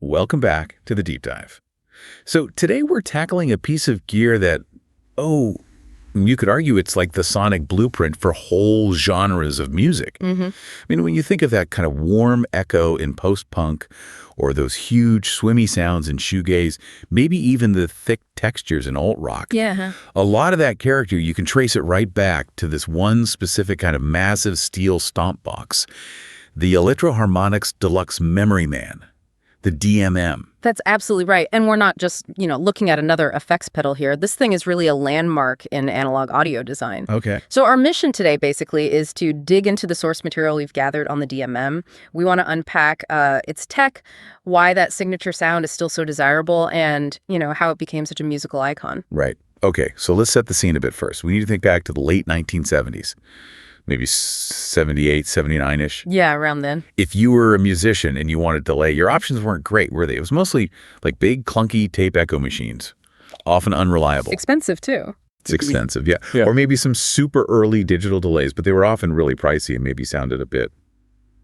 welcome back to the Deep Dive. So today we're tackling a piece of gear that, you could argue it's like the sonic blueprint for whole genres of music. I mean, when you think of that kind of warm echo in post-punk or those huge swimmy sounds in shoegaze, maybe even the thick textures in alt-rock, a lot of that character, you can trace it right back to this one specific kind of massive steel stomp box, the Electro Harmonix Deluxe Memory Man, the DMM. That's absolutely right. And we're not just, looking at another effects pedal here. This thing is really a landmark in analog audio design. Okay. So our mission today basically is to dig into the source material we've gathered on the DMM. We want to unpack its tech, why that signature sound is still so desirable, and, how it became such a musical icon. Right. Okay, so let's set the scene a bit first. We need to think back to the late 1970s. Maybe 78, 79-ish. Yeah, around then. If you were a musician and you wanted delay, your options weren't great, were they? It was mostly like big, clunky tape echo machines, often unreliable. Expensive, too. It's expensive, yeah. Or maybe some super early digital delays, but they were often really pricey and maybe sounded a bit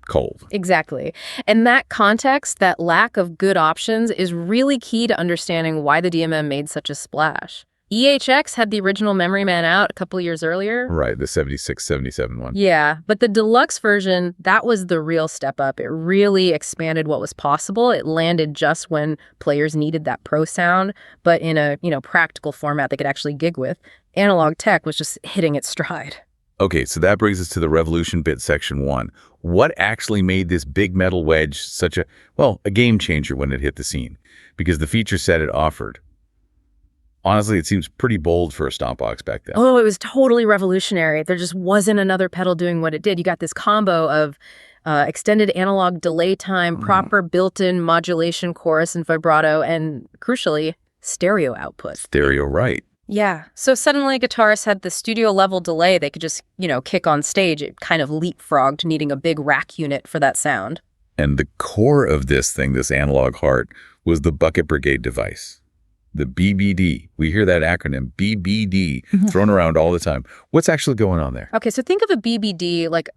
cold. Exactly. And that context, that lack of good options, is really key to understanding why the DMM made such a splash. EHX had the original Memory Man out a couple years earlier. Right, the 76, 77 one. Yeah, but the deluxe version, that was the real step up. It really expanded what was possible. It landed just when players needed that pro sound, but in a, practical format they could actually gig with. Analog tech was just hitting its stride. Okay, so that brings us to the Revolution bit section 1. What actually made this big metal wedge such a game changer when it hit the scene? Because the feature set it offered, honestly, it seems pretty bold for a stomp box back then. Oh, it was totally revolutionary. There just wasn't another pedal doing what it did. You got this combo of extended analog delay time, proper built-in modulation, chorus, and vibrato, and crucially, stereo output. Stereo, right. Yeah. So suddenly guitarists had the studio-level delay they could just, kick on stage. It kind of leapfrogged, needing a big rack unit for that sound. And the core of this thing, this analog heart, was the Bucket Brigade device. The BBD. We hear that acronym, BBD, thrown around all the time. What's actually going on there? Okay, so think of a BBD like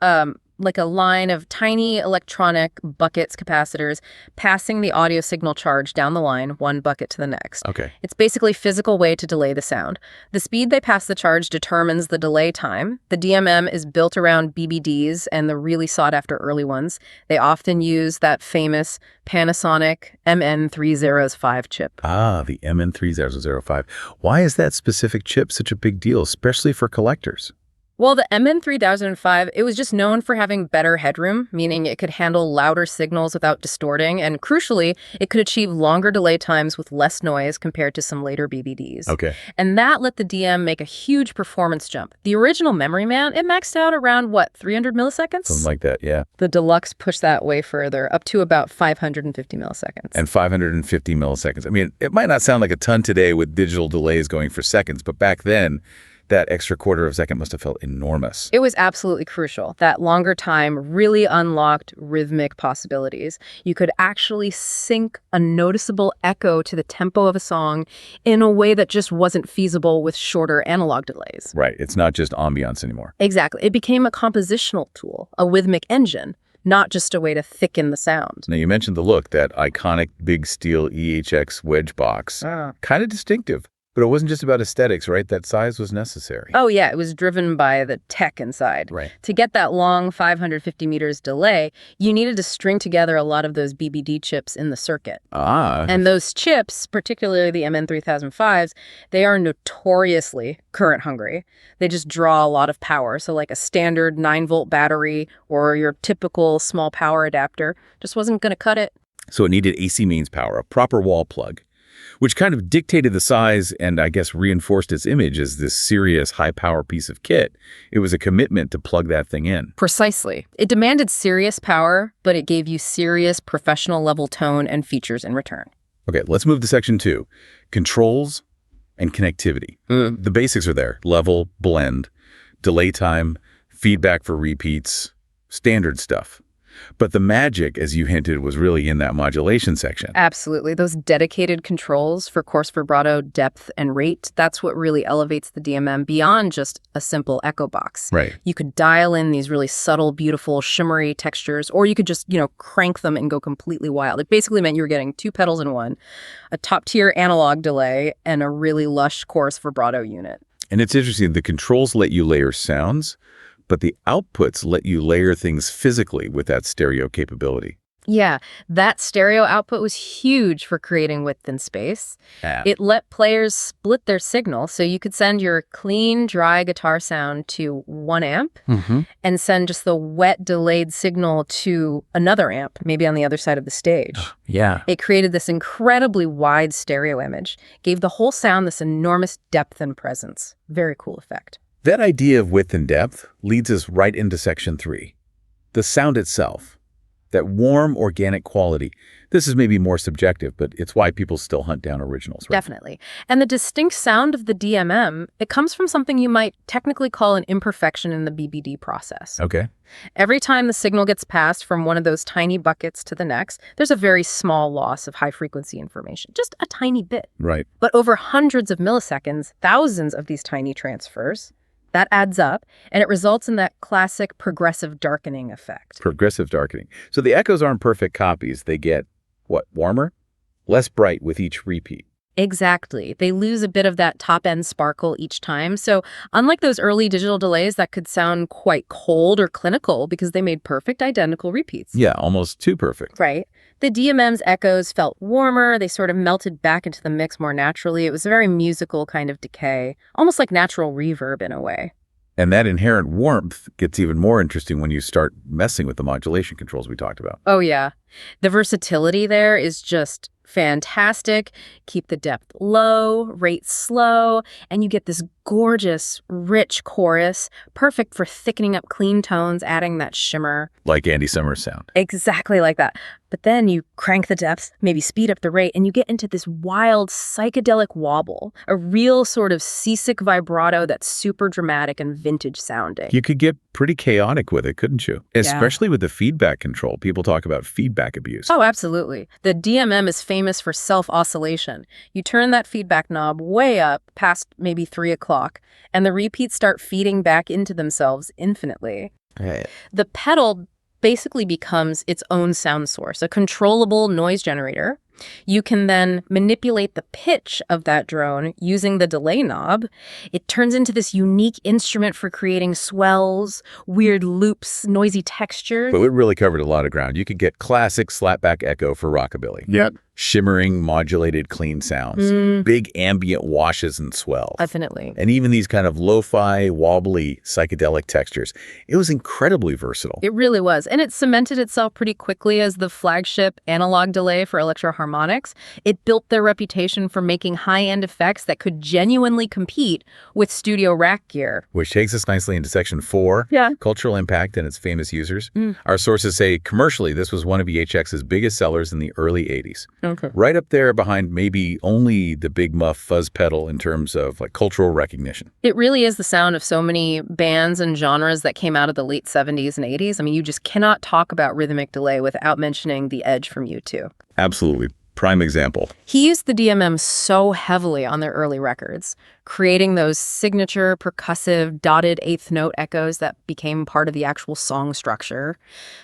a line of tiny electronic buckets, capacitors, passing the audio signal charge down the line, one bucket to the next. Okay. It's basically a physical way to delay the sound. The speed they pass the charge determines the delay time. The DMM is built around BBDs and the really sought-after early ones. They often use that famous Panasonic MN3005 chip. Ah, the MN3005. Why is that specific chip such a big deal, especially for collectors? Well, the MN3005, it was just known for having better headroom, meaning it could handle louder signals without distorting, and crucially, it could achieve longer delay times with less noise compared to some later BBDs. Okay. And that let the DM make a huge performance jump. The original Memory Man, it maxed out around, 300 milliseconds? Something like that, yeah. The Deluxe pushed that way further, up to about 550 milliseconds. And 550 milliseconds. I mean, it might not sound like a ton today with digital delays going for seconds, but back then, that extra quarter of a second must have felt enormous. It was absolutely crucial. That longer time really unlocked rhythmic possibilities. You could actually sync a noticeable echo to the tempo of a song in a way that just wasn't feasible with shorter analog delays. Right. It's not just ambiance anymore. Exactly. It became a compositional tool, a rhythmic engine, not just a way to thicken the sound. Now, you mentioned the look, that iconic big steel EHX wedge box. Kind of distinctive. But it wasn't just about aesthetics, right? That size was necessary. Oh, yeah. It was driven by the tech inside. Right. To get that long 550 meters delay, you needed to string together a lot of those BBD chips in the circuit. And those chips, particularly the MN3005s, they are notoriously current hungry. They just draw a lot of power. So like a standard 9-volt battery or your typical small power adapter just wasn't going to cut it. So it needed AC mains power, a proper wall plug, which kind of dictated the size and I guess reinforced its image as this serious high-power piece of kit. It was a commitment to plug that thing in. Precisely. It demanded serious power, but it gave you serious professional-level tone and features in return. Okay, let's move to section 2, controls and connectivity. The basics are there: level, blend, delay time, feedback for repeats, standard stuff. But the magic, as you hinted, was really in that modulation section. Absolutely. Those dedicated controls for coarse vibrato, depth, and rate, that's what really elevates the DMM beyond just a simple echo box. Right. You could dial in these really subtle, beautiful, shimmery textures, or you could just, crank them and go completely wild. It basically meant you were getting two pedals in one, a top-tier analog delay, and a really lush coarse vibrato unit. And it's interesting, the controls let you layer sounds, but the outputs let you layer things physically with that stereo capability. Yeah, that stereo output was huge for creating width and space. Yeah. It let players split their signal, so you could send your clean, dry guitar sound to one amp and send just the wet, delayed signal to another amp, maybe on the other side of the stage. Yeah. It created this incredibly wide stereo image, gave the whole sound this enormous depth and presence. Very cool effect. That idea of width and depth leads us right into section 3. The sound itself. That warm, organic quality. This is maybe more subjective, but it's why people still hunt down originals, right? Definitely. And the distinct sound of the DMM, it comes from something you might technically call an imperfection in the BBD process. Okay. Every time the signal gets passed from one of those tiny buckets to the next, there's a very small loss of high-frequency information, just a tiny bit. Right. But over hundreds of milliseconds, thousands of these tiny transfers, that adds up, and it results in that classic progressive darkening effect. Progressive darkening. So the echoes aren't perfect copies. They get, warmer? Less bright with each repeat. Exactly. They lose a bit of that top-end sparkle each time. So unlike those early digital delays that could sound quite cold or clinical because they made perfect identical repeats. Yeah, almost too perfect. Right. The DMM's echoes felt warmer. They sort of melted back into the mix more naturally. It was a very musical kind of decay, almost like natural reverb in a way. And that inherent warmth gets even more interesting when you start messing with the modulation controls we talked about. Oh, yeah. The versatility there is just fantastic. Keep the depth low, rate slow, and you get this gorgeous, rich chorus, perfect for thickening up clean tones, adding that shimmer. Like Andy Summers' sound. Exactly like that. But then you crank the depth, maybe speed up the rate, and you get into this wild psychedelic wobble, a real sort of seasick vibrato that's super dramatic and vintage sounding. You could get pretty chaotic with it, couldn't you? Especially with the feedback control. People talk about feedback abuse. Oh, absolutely. The DMM is famous for self-oscillation. You turn that feedback knob way up past maybe 3 o'clock, and the repeats start feeding back into themselves infinitely. Right. The pedal basically becomes its own sound source, a controllable noise generator. You can then manipulate the pitch of that drone using the delay knob. It turns into this unique instrument for creating swells, weird loops, noisy textures. But it really covered a lot of ground. You could get classic slapback echo for rockabilly. Yep. Shimmering, modulated, clean sounds. Big ambient washes and swells. Definitely. And even these kind of lo-fi, wobbly, psychedelic textures. It was incredibly versatile. It really was. And it cemented itself pretty quickly as the flagship analog delay for Electro Harmonix. It built their reputation for making high-end effects that could genuinely compete with studio rack gear. Which takes us nicely into section 4, Yeah. cultural impact and its famous users. Our sources say commercially this was one of EHX's biggest sellers in the early 80s. Okay. Right up there behind maybe only the Big Muff fuzz pedal in terms of cultural recognition. It really is the sound of so many bands and genres that came out of the late 70s and 80s. I mean, you just cannot talk about rhythmic delay without mentioning The Edge from U2. Absolutely. Prime example. He used the DMM so heavily on their early records, creating those signature percussive dotted eighth note echoes that became part of the actual song structure.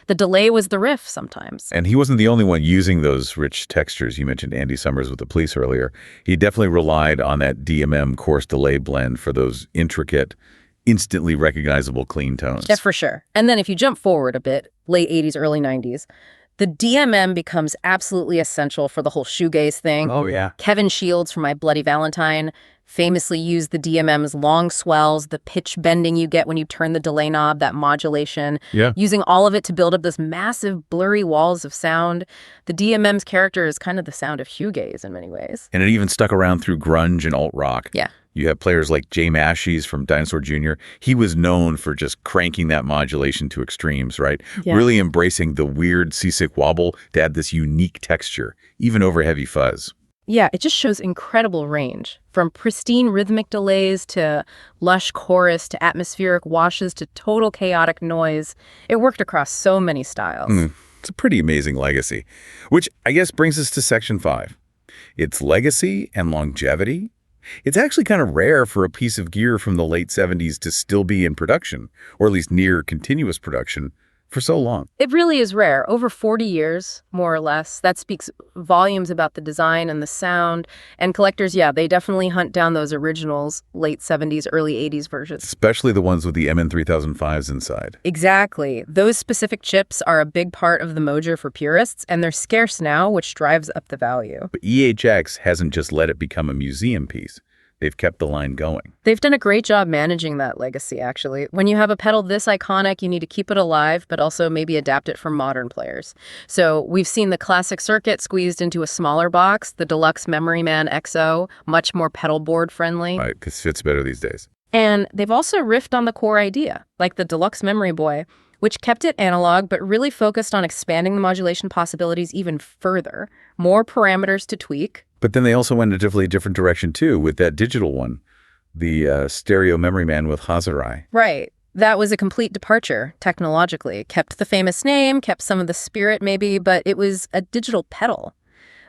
The delay was the riff sometimes. And he wasn't the only one using those rich textures. You mentioned Andy Summers with the Police earlier. He definitely relied on that DMM coarse delay blend for those intricate, instantly recognizable clean tones. Yeah, for sure. And then if you jump forward a bit, late 80s, early 90s, the DMM becomes absolutely essential for the whole shoegaze thing. Oh, yeah. Kevin Shields from My Bloody Valentine famously used the DMM's long swells, the pitch bending you get when you turn the delay knob, that modulation, using all of it to build up this massive blurry walls of sound. The DMM's character is kind of the sound of shoegaze in many ways. And it even stuck around through grunge and alt-rock. Yeah. You have players like Jay Mashies from Dinosaur Jr. He was known for just cranking that modulation to extremes, right? Yeah. Really embracing the weird seasick wobble to add this unique texture, even over heavy fuzz. Yeah, it just shows incredible range, from pristine rhythmic delays to lush chorus to atmospheric washes to total chaotic noise. It worked across so many styles. It's a pretty amazing legacy, which I guess brings us to Section 5. Its legacy and longevity. It's actually kind of rare for a piece of gear from the late 70s to still be in production, or at least near continuous production, for so long. It really is rare. Over 40 years, more or less. That speaks volumes about the design and the sound. And collectors, yeah, they definitely hunt down those originals, late 70s, early 80s versions. Especially the ones with the MN3005s inside. Exactly. Those specific chips are a big part of the mojo for purists, and they're scarce now, which drives up the value. But EHX hasn't just let it become a museum piece. They've kept the line going. They've done a great job managing that legacy, actually. When you have a pedal this iconic, you need to keep it alive, but also maybe adapt it for modern players. So we've seen the classic circuit squeezed into a smaller box, the Deluxe Memory Man XO, much more pedal board friendly. Right, because it fits better these days. And they've also riffed on the core idea, like the Deluxe Memory Boy, which kept it analog but really focused on expanding the modulation possibilities even further. More parameters to tweak. But then they also went a definitely different direction, too, with that digital one, the stereo memory man with Hazarai. Right. That was a complete departure, technologically. Kept the famous name, kept some of the spirit, maybe, but it was a digital pedal,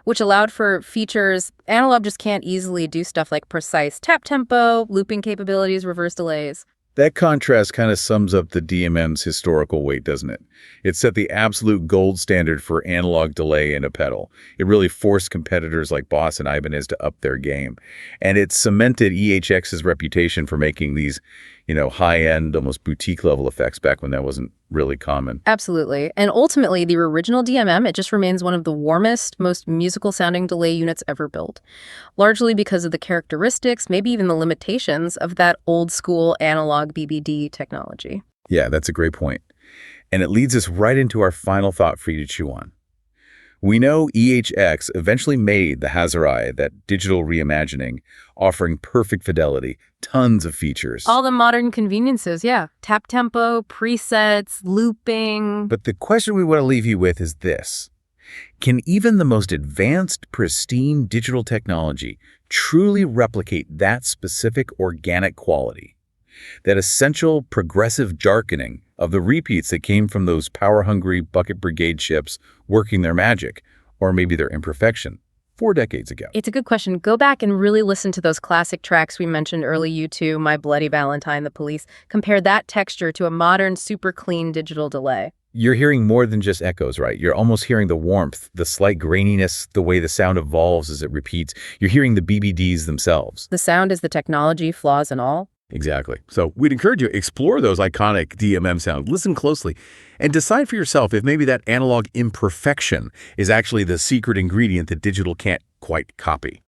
which allowed for features. Analog just can't easily do stuff like precise tap tempo, looping capabilities, reverse delays. That contrast kind of sums up the DMM's historical weight, doesn't it? It set the absolute gold standard for analog delay in a pedal. It really forced competitors like Boss and Ibanez to up their game. And it cemented EHX's reputation for making these, high-end, almost boutique-level effects back when that wasn't really common. Absolutely. And ultimately, the original DMM, it just remains one of the warmest, most musical-sounding delay units ever built, largely because of the characteristics, maybe even the limitations of that old-school analog BBD technology. Yeah, that's a great point. And it leads us right into our final thought for you to chew on. We know EHX eventually made the Hazarai, that digital reimagining, offering perfect fidelity, tons of features. All the modern conveniences, yeah. Tap tempo, presets, looping. But the question we want to leave you with is this. Can even the most advanced, pristine digital technology truly replicate that specific organic quality? That essential progressive darkening of the repeats that came from those power-hungry Bucket Brigade chips working their magic, or maybe their imperfection, 4 decades ago? It's a good question. Go back and really listen to those classic tracks we mentioned early, U2, My Bloody Valentine, The Police. Compare that texture to a modern, super clean digital delay. You're hearing more than just echoes, right? You're almost hearing the warmth, the slight graininess, the way the sound evolves as it repeats. You're hearing the BBDs themselves. The sound is the technology, flaws and all. Exactly. So we'd encourage you to explore those iconic DMM sounds. Listen closely and decide for yourself if maybe that analog imperfection is actually the secret ingredient that digital can't quite copy.